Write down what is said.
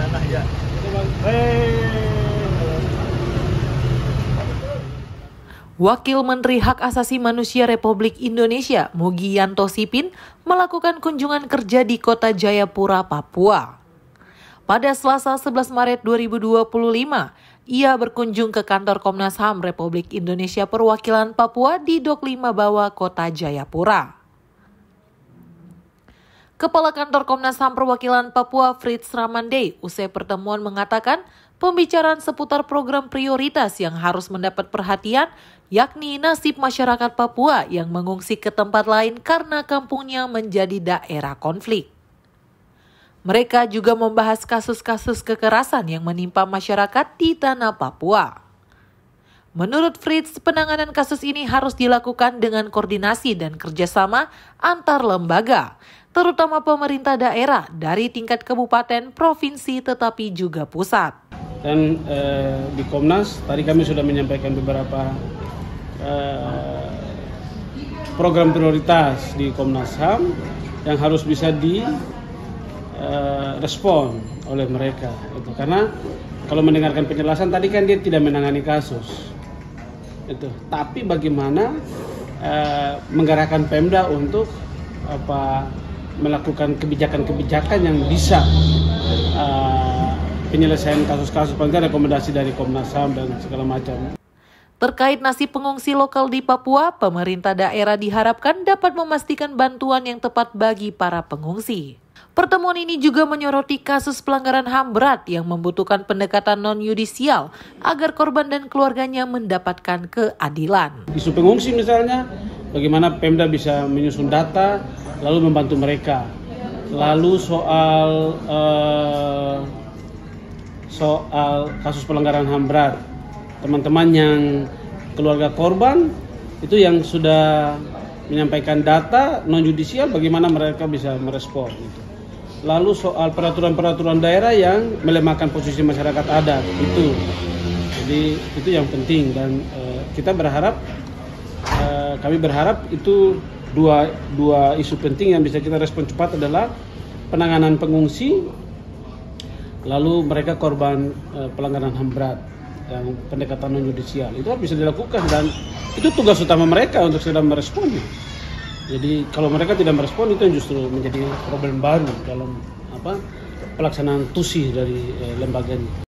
sana ya. Wakil Menteri Hak Asasi Manusia Republik Indonesia, Mugianto Sipin, melakukan kunjungan kerja di Kota Jayapura, Papua. Pada Selasa 11 Maret 2025, ia berkunjung ke kantor Komnas HAM Republik Indonesia Perwakilan Papua di Dok 5 Bawah, Kota Jayapura. Kepala Kantor Komnas HAM Perwakilan Papua, Fritz Ramande, usai pertemuan mengatakan pembicaraan seputar program prioritas yang harus mendapat perhatian, yakni nasib masyarakat Papua yang mengungsi ke tempat lain karena kampungnya menjadi daerah konflik. Mereka juga membahas kasus-kasus kekerasan yang menimpa masyarakat di tanah Papua. Menurut Fritz, penanganan kasus ini harus dilakukan dengan koordinasi dan kerjasama antar lembaga, terutama pemerintah daerah dari tingkat kabupaten, provinsi, tetapi juga pusat. Dan di Komnas, tadi kami sudah menyampaikan beberapa program prioritas di Komnas HAM yang harus bisa direspon oleh mereka. Karena kalau mendengarkan penjelasan tadi kan dia tidak menangani kasus. Tapi bagaimana menggerakkan Pemda untuk melakukan kebijakan-kebijakan yang bisa penyelesaian kasus-kasus, paling rekomendasi dari Komnas HAM dan segala macam. Terkait nasib pengungsi lokal di Papua, pemerintah daerah diharapkan dapat memastikan bantuan yang tepat bagi para pengungsi. Pertemuan ini juga menyoroti kasus pelanggaran HAM berat yang membutuhkan pendekatan non-yudisial agar korban dan keluarganya mendapatkan keadilan. Isu pengungsi misalnya, bagaimana Pemda bisa menyusun data lalu membantu mereka. Lalu soal kasus pelanggaran HAM berat, teman-teman yang keluarga korban itu yang sudah menyampaikan data non-yudisial, bagaimana mereka bisa merespon. Lalu soal peraturan-peraturan daerah yang melemahkan posisi masyarakat adat, jadi itu yang penting. Dan kita berharap, kami berharap itu dua isu penting yang bisa kita respon cepat adalah penanganan pengungsi, lalu mereka korban pelanggaran HAM berat dan pendekatan non-yudisial. Itu harus bisa dilakukan dan itu tugas utama mereka untuk segera meresponnya. Jadi kalau mereka tidak merespon, itu yang justru menjadi problem baru dalam pelaksanaan tusi dari lembaga ini.